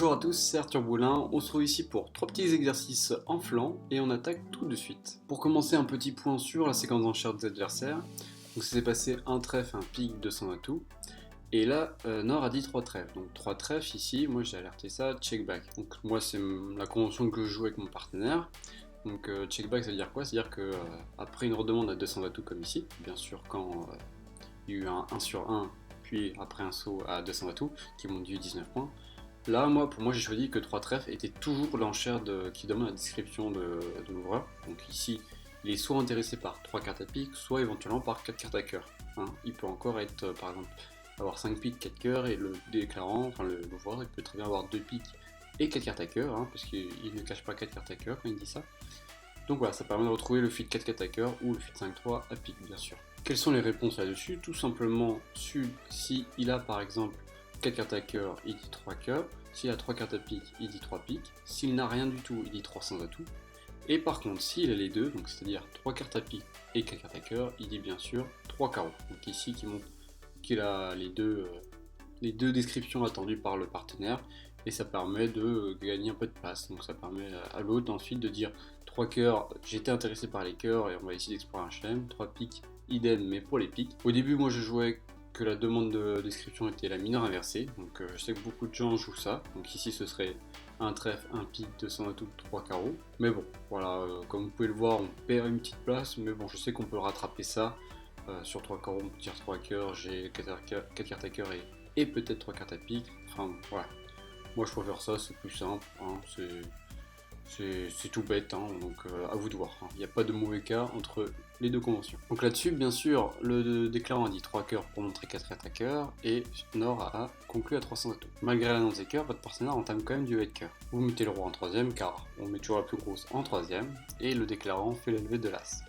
Bonjour à tous, c'est Arthur Boulin, on se retrouve ici pour 3 petits exercices en flanc et on attaque tout de suite. Pour commencer, un petit point sur la séquence d'enchères des adversaires. Donc ça s'est passé un trèfle, un pique, 200 atouts. Et là, Nord a dit 3 trèfles. Donc 3 trèfles ici, moi j'ai alerté ça, check back. Donc moi c'est la convention que je joue avec mon partenaire. Donc check back ça veut dire quoi? C'est-à-dire que après une redemande à 200 atouts comme ici, bien sûr quand il y a eu un 1 sur 1, puis après un saut à 200 atouts qui m'ont dû 19 points. Là, pour moi, j'ai choisi que 3 trèfles était toujours l'enchère qui demande la description de l'ouvreur. Donc ici, il est soit intéressé par 3 cartes à pique, soit éventuellement par 4 cartes à cœur. Il peut encore être, par exemple, avoir 5 piques, 4 cœurs, et le déclarant, enfin l'ouvreur, il peut très bien avoir 2 piques et 4 cartes à cœur, parce qu'il ne cache pas 4 cartes à cœur quand il dit ça. Donc voilà, ça permet de retrouver le feed 4 cartes à cœur ou le feed 5-3 à pique, bien sûr. Quelles sont les réponses là-dessus? Tout simplement, si il a par exemple 4 cartes à cœur, il dit 3 cœurs. S'il a 3 cartes à pique, il dit 3 piques. S'il n'a rien du tout, il dit 300 atouts. Et par contre, s'il a les deux, donc c'est-à-dire 3 cartes à pique et 4 cartes à cœur, il dit bien sûr 3 carreaux. Donc ici, qui montre qu'il a les deux descriptions attendues par le partenaire. Et ça permet de gagner un peu de place. Donc ça permet à l'autre ensuite de dire 3 cœurs, j'étais intéressé par les cœurs et on va essayer d'explorer un chelem. 3 piques, idem, mais pour les piques. Au début, moi je jouais que la demande de description était la mineure inversée, donc je sais que beaucoup de gens jouent ça, donc ici ce serait un trèfle, un pique, 200 atouts, 3 carreaux, mais bon, voilà, comme vous pouvez le voir, on perd une petite place, mais bon, je sais qu'on peut rattraper ça, sur 3 carreaux, on peut dire 3 cœurs, j'ai 4 cartes à cœur et peut-être 3 cartes à pique, enfin voilà, moi je préfère ça, c'est plus simple, c'est tout bête, donc à vous de voir. Il n'y a pas de mauvais cas entre les deux conventions. Donc là-dessus, bien sûr, le déclarant a dit 3 cœurs pour montrer 4 cartes à cœur, et Nord a conclu à 300 atouts. Malgré l'annonce des cœurs, votre partenaire entame quand même du head cœur. Vous mettez le roi en troisième, car on met toujours la plus grosse en troisième, et le déclarant fait la levée de l'as.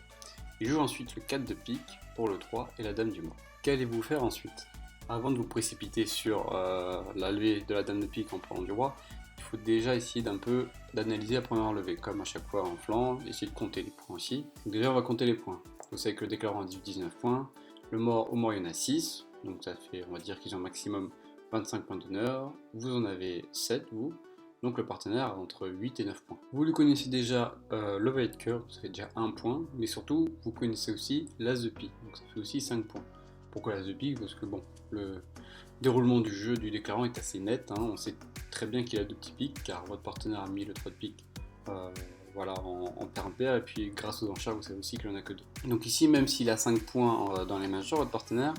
Il joue ensuite le 4 de pique pour le 3 et la dame du mort. Qu'allez-vous faire ensuite? Avant de vous précipiter sur la levée de la dame de pique en prenant du roi, il faut déjà essayer d'analyser la première levée, comme à chaque fois en flanc, essayer de compter les points aussi. Donc déjà on va compter les points. Vous savez que le déclarant a 19 points, au mort il y en a 6, donc ça fait, on va dire qu'ils ont maximum 25 points d'honneur, vous en avez 7 vous, donc le partenaire a entre 8 et 9 points. Vous lui connaissez déjà le valet de cœur, ça fait déjà 1 point, mais surtout vous connaissez aussi l'as de pique, donc ça fait aussi 5 points. Pourquoi l'as de pique? Parce que bon, le déroulement du jeu du déclarant est assez net, on sait très bien qu'il a 2 petits piques, car votre partenaire a mis le 3 de pique voilà, en paire impair, et puis grâce aux enchères, vous savez aussi qu'il n'en a que 2. Donc ici, même s'il a 5 points dans les majeurs, votre partenaire,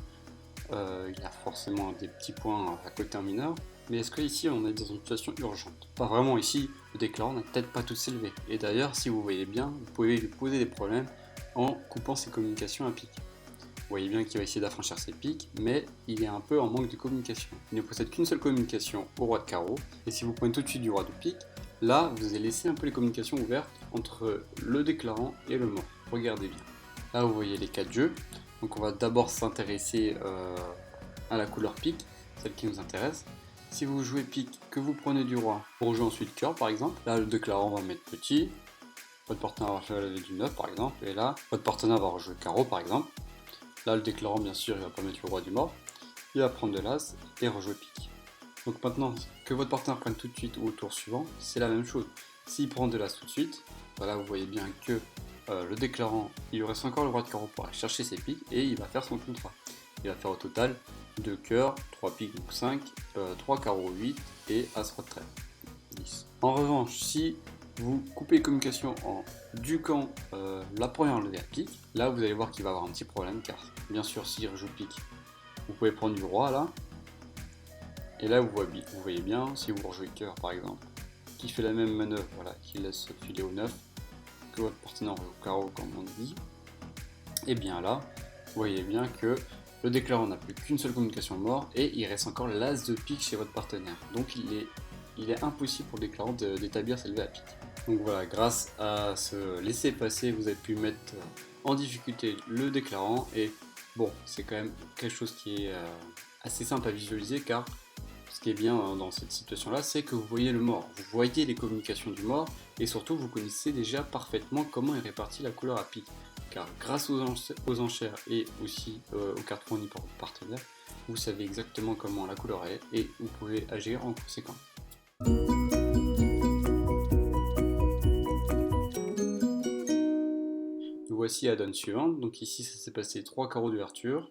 il a forcément des petits points à côté en mineur, mais est-ce que ici on est dans une situation urgente? Pas vraiment, ici, le déclarant n'a peut-être pas toutes ses levées. Et d'ailleurs, si vous voyez bien, vous pouvez lui poser des problèmes en coupant ses communications à pique. Vous voyez bien qu'il va essayer d'affranchir ses piques, mais il est un peu en manque de communication. Il ne possède qu'une seule communication au roi de carreau, et si vous prenez tout de suite du roi de pique, là vous avez laissé un peu les communications ouvertes entre le déclarant et le mort. Regardez bien. Là vous voyez les 4 jeux, donc on va d'abord s'intéresser à la couleur pique, celle qui nous intéresse. Si vous jouez pique, que vous prenez du roi pour jouer ensuite cœur par exemple, là le déclarant va mettre petit, votre partenaire va faire la levée du 9 par exemple, et là votre partenaire va rejouer carreau par exemple. Là, le déclarant, bien sûr, il va pas mettre le roi du mort. Il va prendre de l'as et rejouer pique. Donc maintenant, que votre partenaire prenne tout de suite ou au tour suivant, c'est la même chose. S'il prend de l'as tout de suite, voilà, vous voyez bien que le déclarant, il lui reste encore le roi de carreau pour aller chercher ses piques et il va faire son contrat. Il va faire au total 2 cœurs, 3 piques, donc 5, 3 carreaux, 8 et as roi de trèfle, 10. En revanche, si vous coupez les communications en duquant la première levée à pique, là vous allez voir qu'il va avoir un petit problème, car bien sûr s'il rejoue pique, vous pouvez prendre du roi là, et là vous voyez bien, si vous rejouez cœur par exemple, qui fait la même manœuvre, voilà, qui laisse filer au 9, que votre partenaire au carreau comme on dit, et bien là, vous voyez bien que le déclarant n'a plus qu'une seule communication mort, et il reste encore l'as de pique chez votre partenaire, donc il est impossible pour le déclarant d'établir sa levée à pique. Donc voilà, grâce à ce laisser-passer, vous avez pu mettre en difficulté le déclarant, et bon, c'est quand même quelque chose qui est assez simple à visualiser, car ce qui est bien dans cette situation-là, c'est que vous voyez le mort, vous voyez les communications du mort, et surtout vous connaissez déjà parfaitement comment est répartie la couleur à pique, car grâce aux enchères et aussi aux cartes fournies par votre partenaire, vous savez exactement comment la couleur est, et vous pouvez agir en conséquence. Voici la donne suivante. Donc ici, ça s'est passé 3 carreaux d'ouverture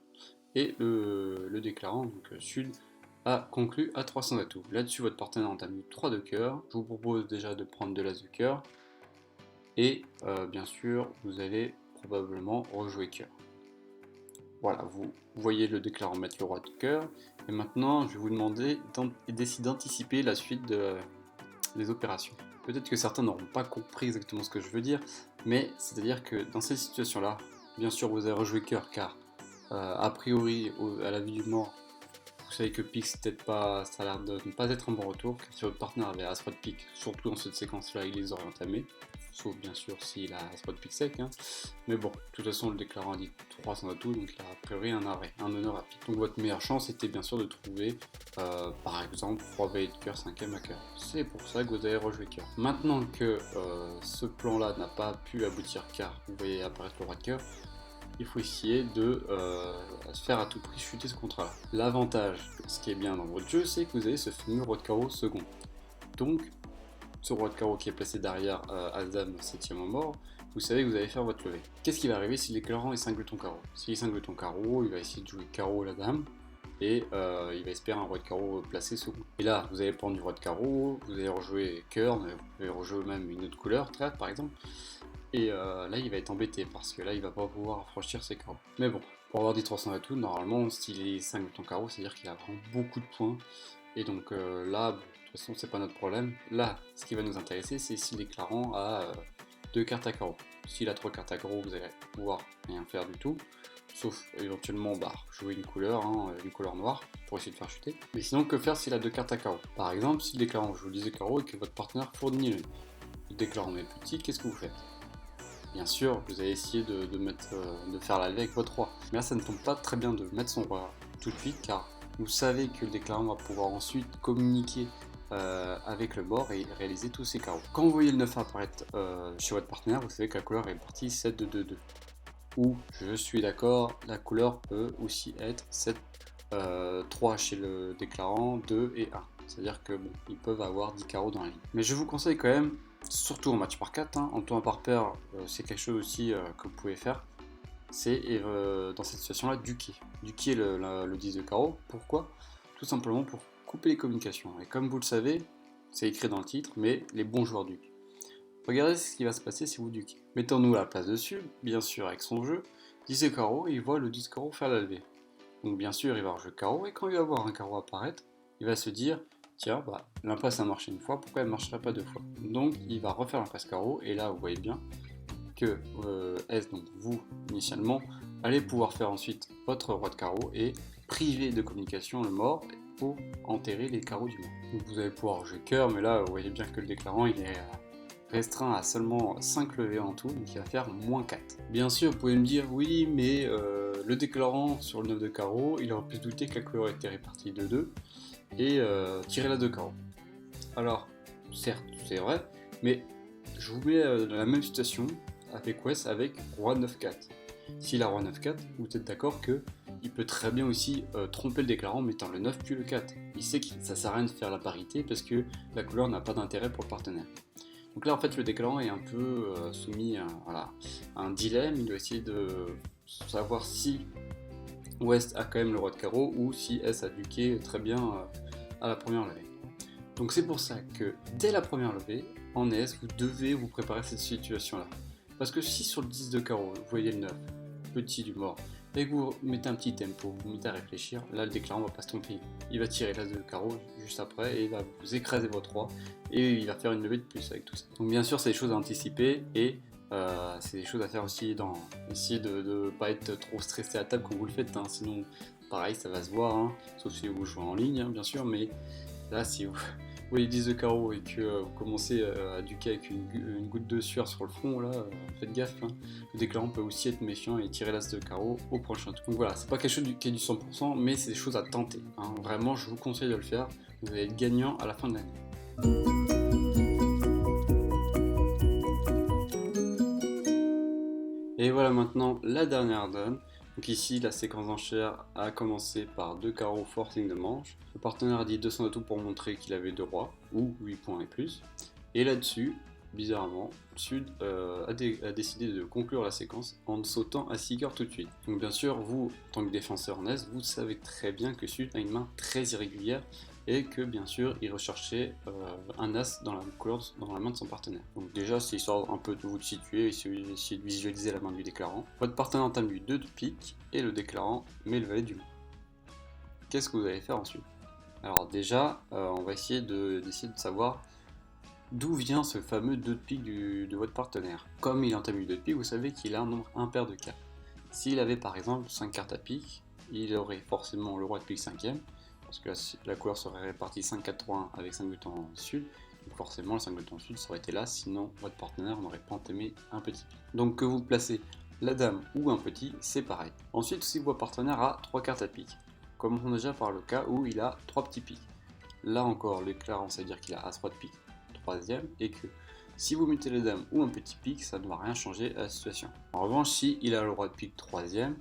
et le déclarant, donc sud, a conclu à 300 atouts. Là-dessus, votre partenaire a entamé 3 de cœur. Je vous propose déjà de prendre de l'as de cœur et bien sûr, vous allez probablement rejouer cœur. Voilà, vous voyez le déclarant mettre le roi de cœur. Et maintenant, je vais vous demander d'essayer d'anticiper la suite des opérations. Peut-être que certains n'auront pas compris exactement ce que je veux dire, mais c'est-à-dire que dans cette situation-là, bien sûr, vous avez rejoué cœur, car a priori, à la vue du mort, vous savez que pique, c'est peut-être pas, ça a l'air de ne pas être un bon retour, car si votre partenaire avait as-roi de pique, surtout dans cette séquence-là, il les aurait entamés, sauf bien sûr s'il a as-roi de pique sec, hein. Mais bon, de toute façon, le déclarant a dit 300 atouts, donc il a a priori un arrêt, un honneur à pique. Donc votre meilleure chance était bien sûr de trouver, par exemple, roi valet de cœur, 5ème à cœur. C'est pour ça que vous avez rejoué cœur. Maintenant que ce plan-là n'a pas pu aboutir, car vous voyez apparaître le roi de cœur, il faut essayer de se faire à tout prix chuter ce contrat-là. L'avantage, ce qui est bien dans votre jeu, c'est que vous avez ce fameux roi de carreau second. Donc, ce roi de carreau qui est placé derrière As-Dame 7ème en mort, vous savez que vous allez faire votre levée. Qu'est-ce qui va arriver si le déclarant est cingleton carreau? S'il est cingleton carreau, il va essayer de jouer carreau la dame, et il va espérer un roi de carreau placé second. Et là, vous allez prendre du roi de carreau, vous allez rejouer cœur, mais vous pouvez rejouer même une autre couleur, trait par exemple. Et là, il va être embêté parce que là, il va pas pouvoir franchir ses carreaux. Mais bon, pour avoir dit 300 atouts, normalement, s'il est 5 boutons carreau, c'est-à-dire qu'il a vraiment beaucoup de points. Et donc là, bon, de toute façon, c'est pas notre problème. Là, ce qui va nous intéresser, c'est si le déclarant a 2 cartes à carreau. S'il a 3 cartes à carreau, vous allez pouvoir rien faire du tout. Sauf éventuellement jouer une couleur noire pour essayer de faire chuter. Mais sinon, que faire s'il a 2 cartes à carreau? Par exemple, si le déclarant joue 10 carreaux et que votre partenaire fournit le déclarant est petit, qu'est-ce que vous faites? Bien sûr, vous allez essayer de faire la levée avec votre roi. Mais là, ça ne tombe pas très bien de mettre son roi tout de suite, car vous savez que le déclarant va pouvoir ensuite communiquer avec le bord et réaliser tous ses carreaux. Quand vous voyez le 9 apparaître chez votre partenaire, vous savez que la couleur est partie 7 de 2-2. Ou, je suis d'accord, la couleur peut aussi être 7, 3 chez le déclarant, 2 et 1. C'est-à-dire que bon, ils peuvent avoir 10 carreaux dans la ligne. Mais je vous conseille quand même, surtout en match par 4, en tournoi par paire, c'est quelque chose aussi que vous pouvez faire. C'est dans cette situation-là, duquer. Duquer le 10 de carreau. Pourquoi? Tout simplement pour couper les communications. Et comme vous le savez, c'est écrit dans le titre, mais les bons joueurs duquent. Regardez ce qui va se passer si vous duquez. Mettons-nous à la place dessus, bien sûr avec son jeu, 10 de carreau, et il voit le 10 de carreau faire la levée. Donc bien sûr, il va rejouer carreau, et quand il va voir un carreau apparaître, il va se dire, tiens, l'impasse a marché une fois, pourquoi elle ne marcherait pas deux fois? Donc il va refaire l'impasse carreau, et là vous voyez bien que S, donc vous, initialement, allez pouvoir faire ensuite votre roi de carreau, et priver de communication le mort, pour enterrer les carreaux du mort. Donc vous allez pouvoir jouer cœur, mais là vous voyez bien que le déclarant il est restreint à seulement 5 levées en tout, donc il va faire moins 4. Bien sûr, vous pouvez me dire, oui, mais le déclarant sur le 9 de carreau, il aurait pu se douter que la couleur était répartie de 2 et tirer la 2 carreau. Alors, certes, c'est vrai, mais je vous mets dans la même situation avec Wes avec roi 9-4. S'il a roi 9-4, vous êtes d'accord que il peut très bien aussi tromper le déclarant en mettant le 9 puis le 4. Il sait que ça sert à rien de faire la parité parce que la couleur n'a pas d'intérêt pour le partenaire. Donc là en fait le déclarant est un peu soumis à un dilemme, il doit essayer de savoir si West a quand même le roi de carreau ou si S a duqué très bien à la première levée. Donc c'est pour ça que dès la première levée, en S, vous devez vous préparer à cette situation là. Parce que si sur le 10 de carreau, vous voyez le 9, petit du mort, et que vous mettez un petit tempo, vous mettez à réfléchir, là le déclarant va pas se tromper. Il va tirer l'as de carreau juste après et il va vous écraser votre roi et il va faire une levée de plus avec tout ça. Donc bien sûr c'est des choses à anticiper et c'est des choses à faire aussi essayer de ne pas être trop stressé à table quand vous le faites, sinon pareil ça va se voir, sauf si vous jouez en ligne bien sûr, mais là si vous voyez 10 de carreau et que vous commencez à duquer avec une goutte de sueur sur le front, là, faites gaffe. Le déclarant peut aussi être méfiant et tirer l'as de carreau au prochain tour. Donc voilà, c'est pas quelque chose qui est du 100%, mais c'est des choses à tenter. Vraiment, je vous conseille de le faire. Vous allez être gagnant à la fin de l'année. Et voilà maintenant la dernière donne. Donc ici, la séquence d'enchères a commencé par 2 carreaux forcing de manche. Le partenaire a dit 200 atouts pour montrer qu'il avait 2 rois, ou 8 points et plus. Et là-dessus, bizarrement, Sud a décidé de conclure la séquence en sautant à 6 cœurs tout de suite. Donc bien sûr, vous, en tant que défenseur NES, vous savez très bien que Sud a une main très irrégulière et que bien sûr il recherchait un as dans la main de son partenaire. Donc déjà c'est histoire un peu de vous situer, essayer de visualiser la main du déclarant. Votre partenaire entame du 2 de pique et le déclarant met le valet du loup. Qu'est-ce que vous allez faire ensuite? Alors déjà on va essayer d'essayer de savoir d'où vient ce fameux 2 de pique de votre partenaire. Comme il entame du 2 de pique, vous savez qu'il a un nombre impair de cartes. S'il avait par exemple 5 cartes à pique, il aurait forcément le roi de pique 5ème, parce que la couleur serait répartie 5, 4, 3, 1 avec 5 boutons sud, donc forcément le 5 boutons sud ça aurait été là, sinon votre partenaire n'aurait pas entamé un petit pique. Donc que vous placez la dame ou un petit, c'est pareil. Ensuite, si votre partenaire a 3 cartes à pique, commençons déjà par le cas où il a 3 petits piques. Là encore, l'éclairant, ça veut dire qu'il a As-Roi de pique 3ème, et que si vous mettez la dame ou un petit pique, ça ne va rien changer à la situation. En revanche, si il a le roi de pique 3ème,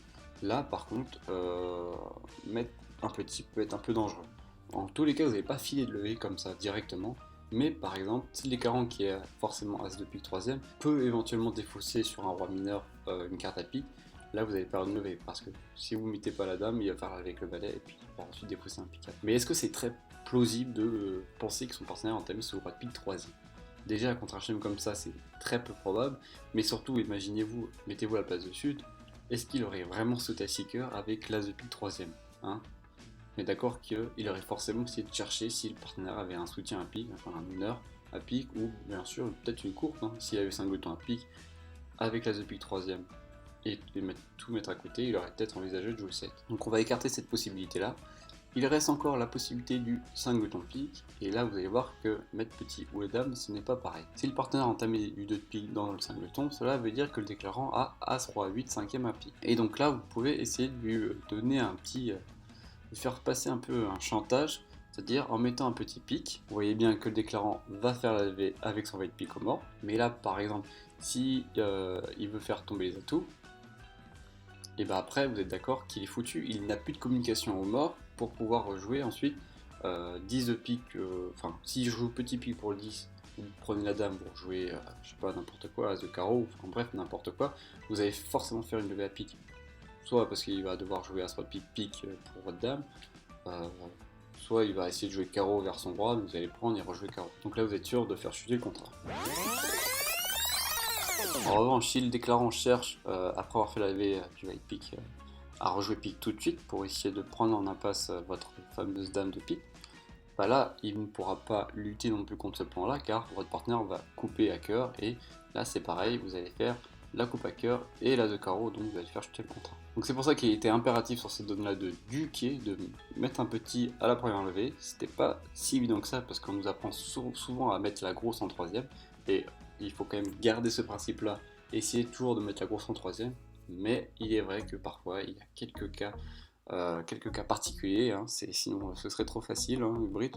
là par contre, mettre un petit peut être un peu dangereux. En tous les cas, vous n'avez pas filé de levée comme ça directement, mais par exemple, si l'éclairant qui est forcément As de pique 3ème peut éventuellement défausser sur un roi mineur une carte à pique, là vous allez perdre une levée, parce que si vous ne mettez pas la dame, il va faire avec le valet et puis il va ensuite défausser un pique 4. Mais est-ce que c'est très plausible de penser que son partenaire a entamé ce roi de pique 3ème? Déjà, contre un schéma comme ça, c'est très peu probable, mais surtout, imaginez-vous, mettez-vous à la place de Sud, est-ce qu'il aurait vraiment sauté à 6 cœurs avec l'As de pique 3ème, hein? Mais d'accord qu'il aurait forcément essayé de chercher si le partenaire avait un soutien à pique, enfin un mineur à pique, ou bien sûr peut-être une courte, hein. S'il avait 5 boutons à pique, avec l'As de pique 3ème, et tout mettre à côté, il aurait peut-être envisagé de jouer 7. Donc on va écarter cette possibilité-là. Il reste encore la possibilité du 5 boutons de pique, et là vous allez voir que mettre petit ou les dames, ce n'est pas pareil. Si le partenaire a entamé du 2 de pique dans le 5 boutons, cela veut dire que le déclarant a As, Roi, 8, 5ème à pique. Et donc là vous pouvez essayer de lui donner un petit... de faire passer un peu un chantage, c'est-à-dire en mettant un petit pique. Vous voyez bien que le déclarant va faire la levée avec son valet de pique au mort, mais là par exemple, si il veut faire tomber les atouts, et bien après vous êtes d'accord qu'il est foutu, il n'a plus de communication au mort pour pouvoir rejouer ensuite 10 de pique, enfin si je joue petit pique pour le 10, vous prenez la dame pour jouer, je sais pas, n'importe quoi, As de carreau, enfin bref, n'importe quoi, vous allez forcément faire une levée à pique. Soit parce qu'il va devoir jouer As-Roi de pique pour votre dame, soit il va essayer de jouer carreau vers son roi, vous allez prendre et rejouer carreau. Donc là vous êtes sûr de faire chuter le contrat. En revanche, si le déclarant cherche, après avoir fait la levée du valet de pique, à rejouer pique tout de suite pour essayer de prendre en impasse votre fameuse dame de pique, bah là il ne pourra pas lutter non plus contre ce plan là car votre partenaire va couper à cœur, et là c'est pareil, vous allez faire la coupe à cœur et l'As de carreau, donc vous allez faire chuter le contrat. Donc c'est pour ça qu'il était impératif sur cette donne là de duquer, de mettre un petit à la première levée. C'était pas si évident que ça parce qu'on nous apprend souvent à mettre la grosse en 3ème, et il faut quand même garder ce principe là, essayer toujours de mettre la grosse en 3ème, mais il est vrai que parfois il y a quelques cas particuliers, hein, sinon ce serait trop facile, hein, le Brit.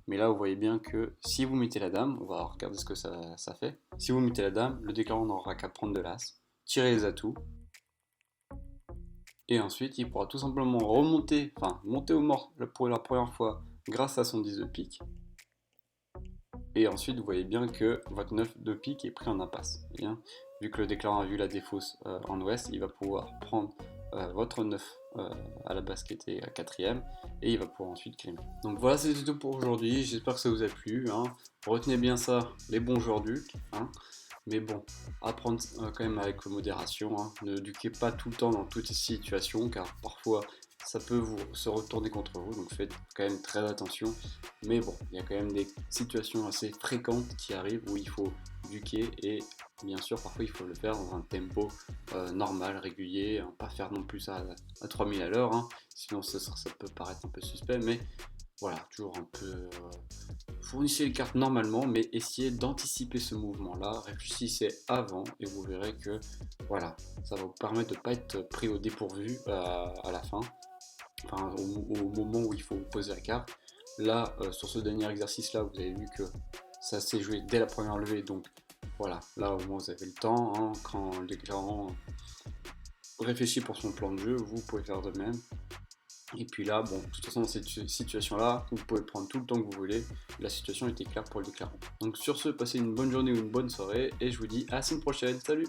Mais là vous voyez bien que si vous mettez la dame, on va regarder ce que ça fait. Si vous mettez la dame, le déclarant n'aura qu'à prendre de l'As, tirer les atouts, et ensuite il pourra tout simplement remonter, enfin monter au mort pour la première fois grâce à son 10 de pique. Et ensuite vous voyez bien que votre 9 de pique est pris en impasse. Et bien, vu que le déclarant a vu la défausse en ouest, il va pouvoir prendre votre 9 à la base qui était à 4ème, et il va pouvoir ensuite claimer. Donc voilà, c'était tout pour aujourd'hui, j'espère que ça vous a plu, hein. Retenez bien ça, les bons joueurs ducs, hein. Mais bon, apprendre quand même avec modération, hein. Ne duquez pas tout le temps dans toutes ces situations, car parfois ça peut se retourner contre vous, donc faites quand même très attention. Mais bon, il y a quand même des situations assez fréquentes qui arrivent où il faut duquer, et bien sûr parfois il faut le faire dans un tempo normal, régulier, hein, pas faire non plus ça à 3000 à l'heure, hein, sinon ça peut paraître un peu suspect, mais voilà, toujours un peu... fournissez les cartes normalement, mais essayez d'anticiper ce mouvement-là, réfléchissez avant, et vous verrez que voilà, ça va vous permettre de ne pas être pris au dépourvu à la fin, enfin au moment où il faut poser la carte. Là, sur ce dernier exercice-là, vous avez vu que ça s'est joué dès la première levée, donc voilà, là au moins vous avez le temps, hein, quand le déclarant réfléchit pour son plan de jeu, vous pouvez faire de même. Et puis là, bon, de toute façon, dans cette situation-là, vous pouvez prendre tout le temps que vous voulez. La situation était claire pour le déclarant. Donc sur ce, passez une bonne journée ou une bonne soirée, et je vous dis à la semaine prochaine. Salut!